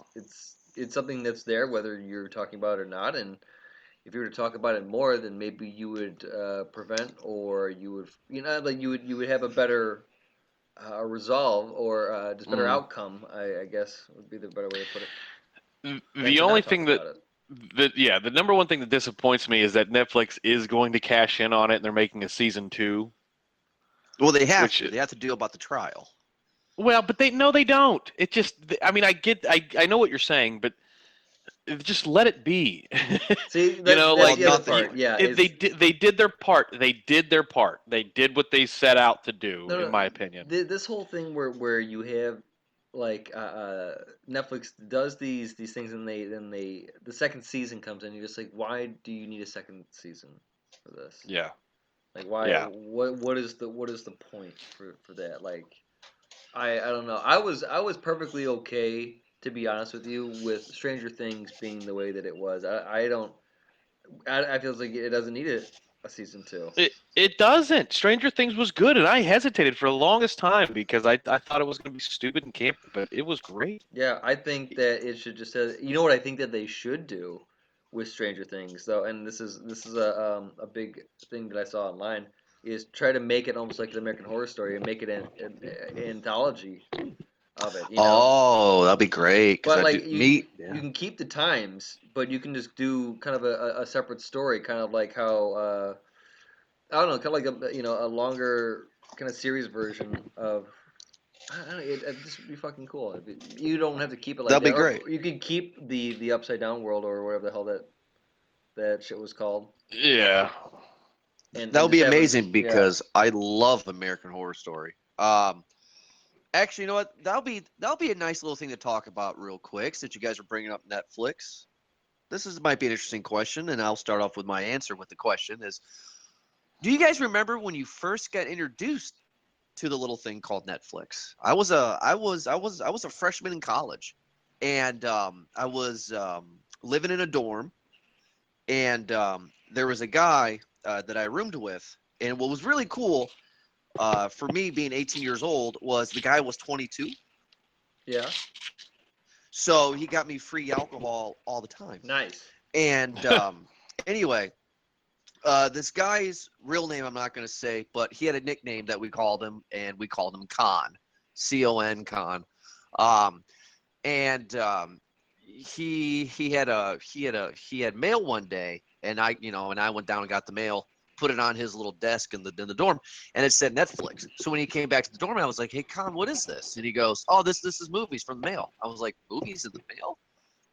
something that's there whether you're talking about it or not. And if you were to talk about it more, then maybe you would prevent, or you would like you would have a better resolve, or just better Mm. outcome. I guess would be the better way to put it. Than The to only not talk thing that about it. the number one thing that disappoints me is that Netflix is going to cash in on it, and they're making a season 2. Well, they have Which to. They have to do about the trial. Well, but they don't. It just, I mean, I know what you're saying, but just let it be. See, that's Like the other nothing. part. Yeah, they did their part. They did their part. They did what they set out to do, no, in my opinion. This whole thing where you have like Netflix does these things, and they the second season comes in. You're just like, why do you need a second season for this? Yeah, Like, why? yeah. What is the point for that? Like, I don't know. I was perfectly okay, to be honest with you, with Stranger Things being the way that it was. I don't. I feel like it doesn't need a season 2. It doesn't. Stranger Things was good, and I hesitated for the longest time because I thought it was going to be stupid and campy, but it was great. Yeah, I think that it should just say. You know what I think that they should do with Stranger Things, though, and this is a big thing that I saw online, is try to make it almost like an American Horror Story and make it an anthology of it. Oh, that'd be great. Cause But I like do meat. you can keep the times, but you can just do kind of a separate story, kind of like how I don't know, kind of like a longer kind of series version of. I don't know, it just would be fucking cool. You don't have to keep it like That'd be that, great. or you could keep the upside down world, or whatever the hell that shit was called, Yeah. and That would just be have it. amazing Yeah. because I love American Horror Story. Actually, you know what? That'll be a nice little thing to talk about real quick since you guys are bringing up Netflix. Might be an interesting question, and I'll start off with my answer with the question: is do you guys remember when you first got introduced to the little thing called Netflix? I was a freshman in college, and I was living in a dorm, and there was a guy that I roomed with, and what was really cool for me being 18 years old was the guy was 22, Yeah, so he got me free alcohol all the time. nice. And anyway, this guy's real name I'm not going to say, but he had a nickname that we called him, and we called him Con, C-O-N, Con. And he had mail one day, and I went down and got the mail, put it on his little desk in the dorm, and it said Netflix. So when he came back to the dorm, I was like, "Hey, Con, what is this?" And he goes, "Oh, this is movies from the mail." I was like, "Movies in the mail?"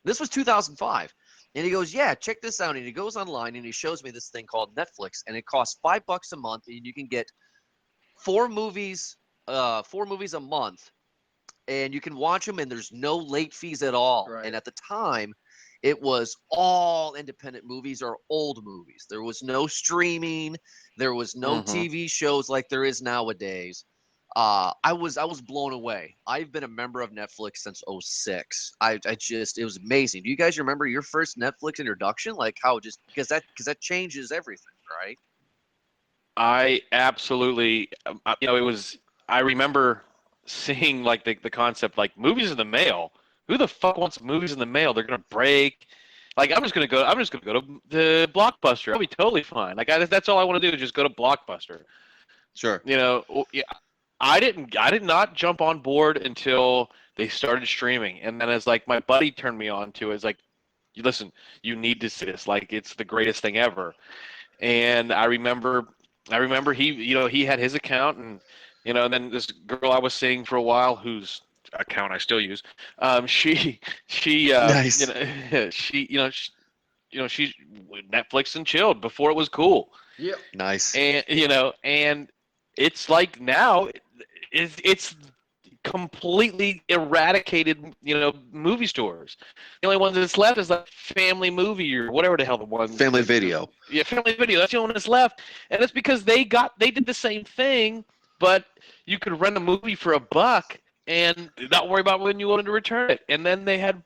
This was 2005. And he goes, "Yeah, check this out." And he goes online and he shows me this thing called Netflix, and it costs $5 a month, and you can get 4 movies a month, and you can watch them, and there's no late fees at all. Right. And at the time, it was all independent movies or old movies. There was no streaming, there was no Mhm. TV shows like there is nowadays. I was blown away. I've been a member of Netflix since 06. It was amazing. Do you guys remember your first Netflix introduction? Like how just because that changes everything, right? I absolutely, it was. I remember seeing like the concept, like movies in the mail. Who the fuck wants movies in the mail? They're gonna break. Like I'm just gonna go to the Blockbuster. I'll be totally fine. Like that's all I want to do is just go to Blockbuster. Sure. Yeah. I did not jump on board until they started streaming, and then as like my buddy turned me on to it, it's like listen, you need to see this. Like, it's the greatest thing ever. And I remember he had his account, and then this girl I was seeing for a while, whose account I still use, she Nice. she Netflix and chilled before it was cool. Yep. Nice. And it's like now it's completely eradicated, movie stores. The only one that's left is like Family Movie or whatever the hell the one. Family Video. Yeah, Family Video. That's the only one that's left, and it's because they did the same thing, but you could rent a movie for $1 and not worry about when you wanted to return it. And then they had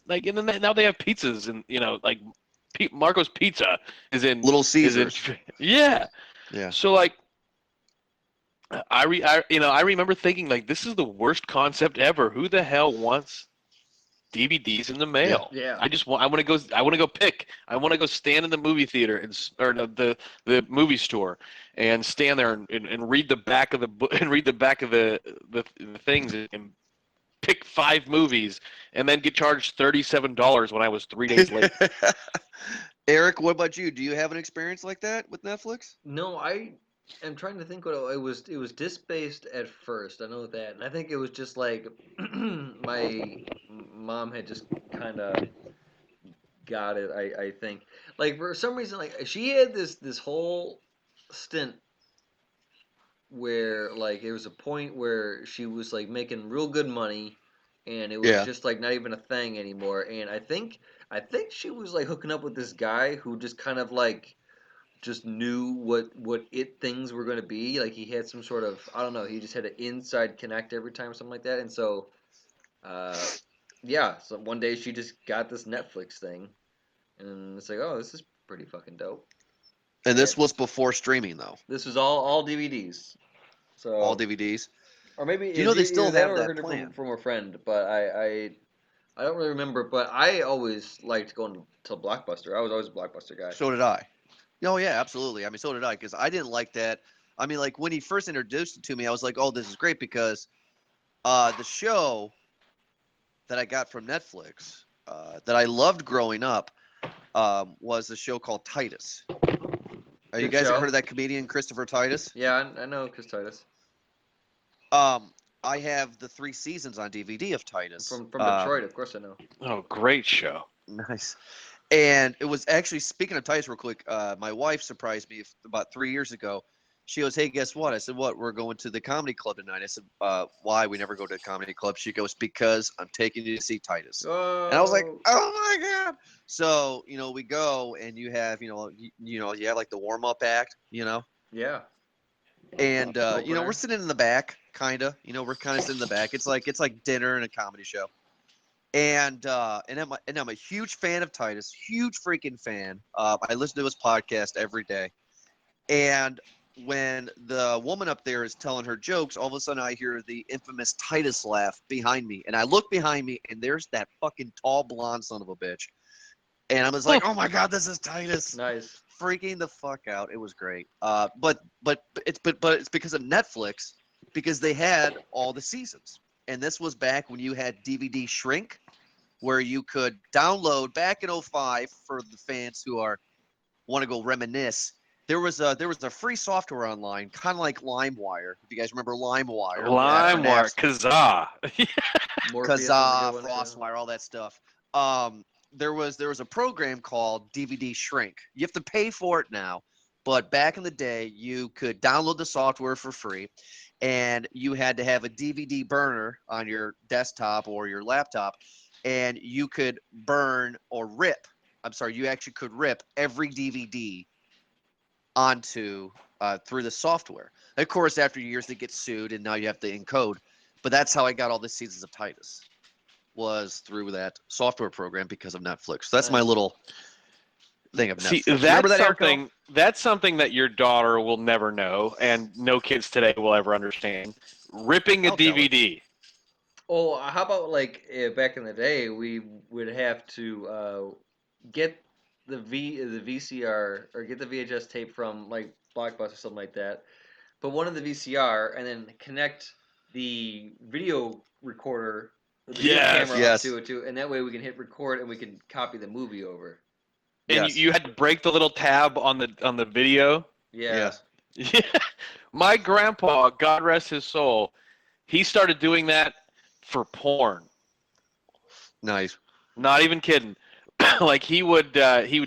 now they have pizzas, and like Marco's Pizza is in Little is in Caesars. yeah. Yeah. So like I remember thinking like, this is the worst concept ever. Who the hell wants DVDs in the mail? Yeah. I want to go pick. I want to go stand in the movie theater or no, the movie store and stand there and read the back of the book and read the back of the things and pick 5 movies and then get charged $37 when I was 3 days late. Eric, what about you? Do you have an experience like that with Netflix? No, I am trying to think what it was. It was disc-based at first. I know that, and I think it was just like my mom had just kind of got it. I think like for some reason like she had this whole stint where like there was a point where she was like making real good money, and it was Yeah. just like not even a thing anymore. And I think she was like hooking up with this guy who just kind of like just knew what it things were going to be. Like he had some sort of, I don't know, he just had an inside connect every time or something like that. And so uh yeah, so one day she just got this Netflix thing, and it's like, oh, this is pretty fucking dope. And Yeah. this was before streaming, though. This was all DVDs. So All DVDs. or maybe Do you know they still either that have or that heard it plan? from a friend, but I don't really remember. But I always liked going to Blockbuster. I was always a Blockbuster guy. So did I. Oh yeah, absolutely. I mean, so did I, because I didn't like that. I mean, like when he first introduced it to me, I was like, "Oh, this is great," because the show that I got from Netflix that I loved growing up was the show called Titus. You Good guys show. ever heard of that comedian Christopher Titus? Yeah, I know Chris Titus I have the 3 seasons on DVD of Titus. from Detroit. Of course, I know. Oh, great show. Nice. And it was actually, speaking of Titus real quick, my wife surprised me about 3 years ago. She goes, "Hey, guess what?" I said, "What?" "We're going to the comedy club tonight." I said, "Why? We never go to a comedy club." She goes, "Because I'm taking you to see Titus." And I was like, Oh, "Oh my God." So, we go and you have, you have like the warm up act, yeah. and we're Opener. sitting in the back, kind of, we're kind of sitting in the back. It's like dinner and a comedy show. And I'm a huge fan of Titus, huge freaking fan. I listen to his podcast every day. And when the woman up there is telling her jokes, all of a sudden I hear the infamous Titus laugh behind me, and I look behind me, and there's that fucking tall blonde son of a bitch. And I was like, "Oh my God, this is Titus!" Nice. Freaking the fuck out. It was great. But it's because of Netflix, because they had all the seasons, and this was back when you had DVD shrink, where you could download back in 05 for the fans who want to go reminisce. There was a free software online, kind of like LimeWire. If you guys remember LimeWire, LimeWire, Kazaa. Morpheus is a Kazaa, good one, FrostWire, all that stuff. There was a program called DVD Shrink. You have to pay for it now, but back in the day, you could download the software for free, and you had to have a DVD burner on your desktop or your laptop, and you could burn or rip. I'm sorry, you actually could rip every DVD onto through the software. Of course, after years, they get sued, and now you have to encode. But that's how I got all the seasons of Titus, was through that software program because of Netflix. So that's my Nice. little thing of See, Netflix. Remember that's that, Erico? something that your daughter will never know, and no kids today will ever understand. Ripping a I'll tell her. DVD. Oh, how about like back in the day, we would have to get the VCR or get the VHS tape from like Blockbuster or something like that. Put one in the VCR and then connect the video recorder with the Yes. camera Yes. up to it too, and that way we can hit record and we can copy the movie over. And Yes. you had to break the little tab on the video. Yeah. Yes. Yeah. My grandpa, God rest his soul, he started doing that for porn. Nice. Not even kidding. Like he would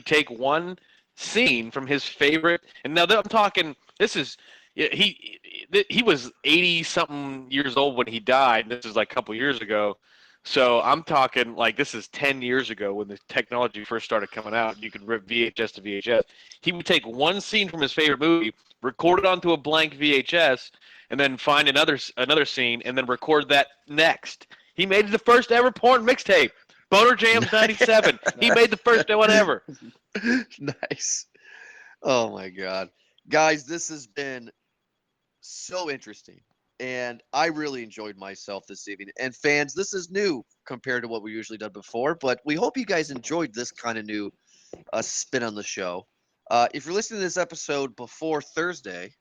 take one scene from his favorite, and now that I'm talking, this is he was 80 something years old when he died. This is like a couple years ago. So I'm talking like this is 10 years ago when the technology first started coming out. You could rip VHS to VHS. He would take one scene from his favorite movie, record it onto a blank VHS, and then find another scene, and then record that next. He made the first ever porn mixtape. Boner Jams '97. He made the first one ever. Nice. Oh my God. Guys, this has been so interesting. And I really enjoyed myself this evening. And fans, this is new compared to what we usually done before, but we hope you guys enjoyed this kind of new spin on the show. If you're listening to this episode before Thursday,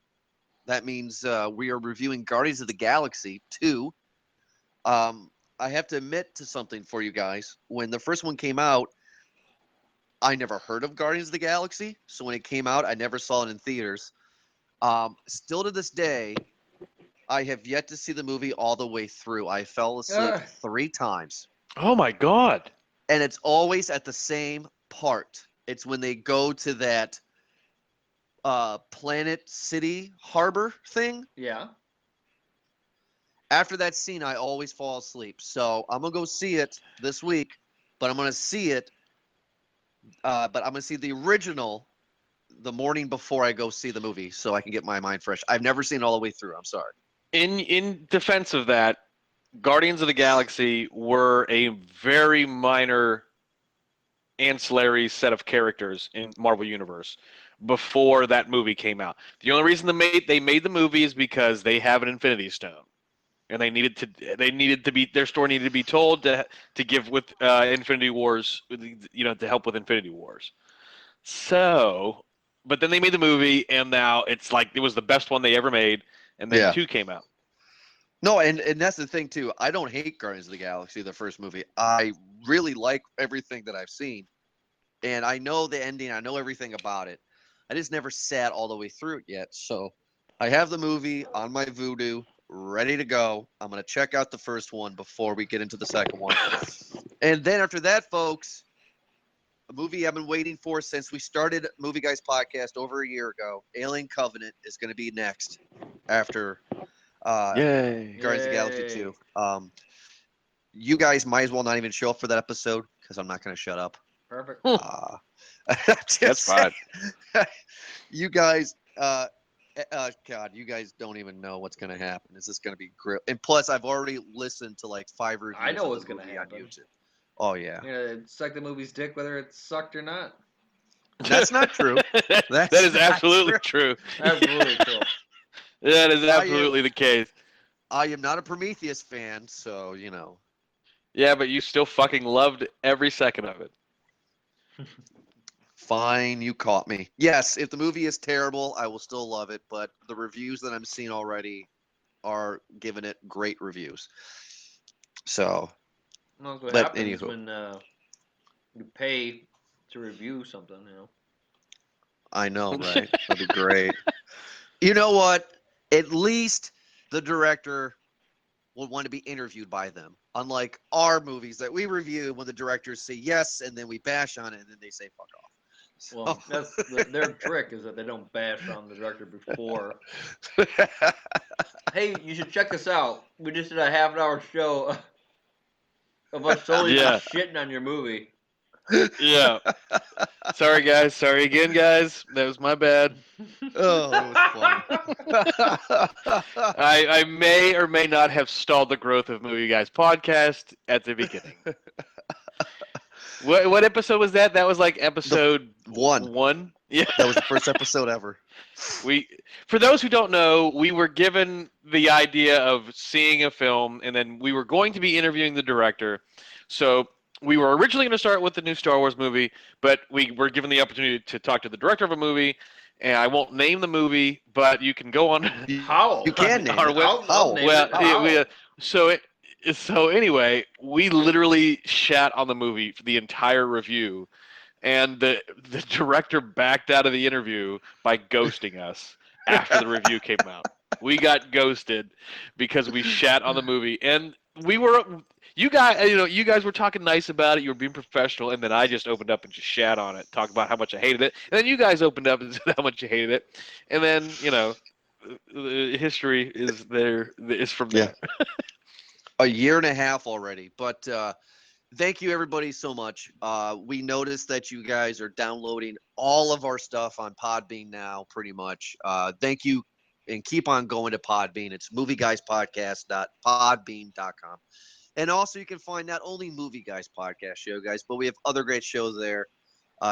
that means we are reviewing Guardians of the Galaxy 2. I have to admit to something for you guys. When the first one came out, I never heard of Guardians of the Galaxy. So when it came out, I never saw it in theaters. Still to this day, I have yet to see the movie all the way through. I fell asleep 3 times. Oh my God. And it's always at the same part. It's when they go to that Planet City harbor thing. Yeah. After that scene, I always fall asleep. So I'm going to go see it this week, but I'm going to see it. But I'm going to see the original the morning before I go see the movie so I can get my mind fresh. I've never seen it all the way through. I'm sorry. In defense of that, Guardians of the Galaxy were a very minor ancillary set of characters in Marvel Universe before that movie came out. The only reason they made the movie is because they have an Infinity Stone, and their story needed to be told to give with Infinity Wars, to help with Infinity Wars. So, but then they made the movie, and now it's like it was the best one they ever made. And then 2 came out. No, and that's the thing, too. I don't hate Guardians of the Galaxy, the first movie. I really like everything that I've seen. And I know the ending. I know everything about it. I just never sat all the way through it yet. So I have the movie on my Vudu, ready to go. I'm going to check out the first one before we get into the second one. And then after that, folks, a movie I've been waiting for since we started Movie Guys Podcast over a year ago, Alien Covenant, is going to be next after Yay. Guardians of the Galaxy 2. You guys might as well not even show up for that episode because I'm not going to shut up. Perfect. That's fine. You guys, God, you guys don't even know what's going to happen. Is this going to be great? And plus, I've already listened to like 5 reviews. I know of what's the going to movie on happen. YouTube. Oh, yeah. You're gonna suck the movie's dick whether it's sucked or not. That's not true. That is not absolutely true. Absolutely true. That is absolutely the case. I am not a Prometheus fan, so, Yeah, but you still fucking loved every second of it. Fine, you caught me. Yes, if the movie is terrible, I will still love it, but the reviews that I'm seeing already are giving it great reviews. So, Well, that's what But happens anywho. when you pay to review something, I know, right? That'd be great. You know what? At least the director will want to be interviewed by them. Unlike our movies that we review when the directors say yes and then we bash on it and then they say fuck off. So- Well, that's their trick is that they don't bash on the director before. Hey, you should check this out. We just did a half-hour show of us solely Yeah. just shitting on your movie. Yeah. Sorry, guys. Sorry again, guys. That was my bad. Oh, it was funny. I may or may not have stalled the growth of Movie Guys podcast at the beginning. What episode was that? That was like episode one. Yeah. That was the first episode ever. For those who don't know, we were given the idea of seeing a film, and then we were going to be interviewing the director. So we were originally going to start with the new Star Wars movie, but we were given the opportunity to talk to the director of a movie. And I won't name the movie, but you can go on How? You can name our it. web. I'll name it. How? So So anyway, we literally shat on the movie for the entire review, and the director backed out of the interview by ghosting us after the review came out. We got ghosted because we shat on the movie, and you guys were talking nice about it. You were being professional, and then I just opened up and just shat on it, talked about how much I hated it, and then you guys opened up and said how much you hated it, and then the history is from Yeah. there. A year and a half already, but thank you everybody so much. We noticed that you guys are downloading all of our stuff on Podbean now, pretty much. Thank you, and keep on going to Podbean. It's movieguyspodcast.podbean.com. And also you can find not only Movie Guys Podcast show, guys, but we have other great shows there.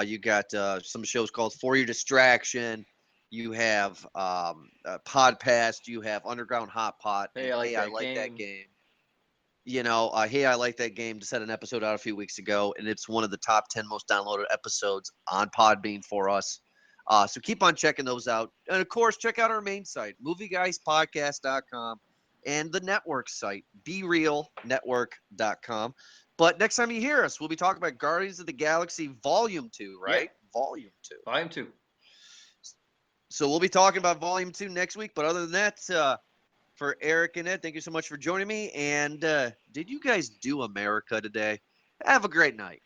You got some shows called For Your Distraction. You have Podpast. You have Underground Hot Pot. Hey, and I like that game. Hey, I Like That Game just had an episode out a few weeks ago, and it's one of the top 10 most downloaded episodes on Podbean for us. So keep on checking those out. And, of course, check out our main site, movieguyspodcast.com, and the network site, BeRealNetwork.com. But next time you hear us, we'll be talking about Guardians of the Galaxy Volume 2, right? Yeah. Volume 2. Volume 2. So we'll be talking about Volume 2 next week. But other than that, for Eric and Ed, thank you so much for joining me. And did you guys do America today? Have a great night.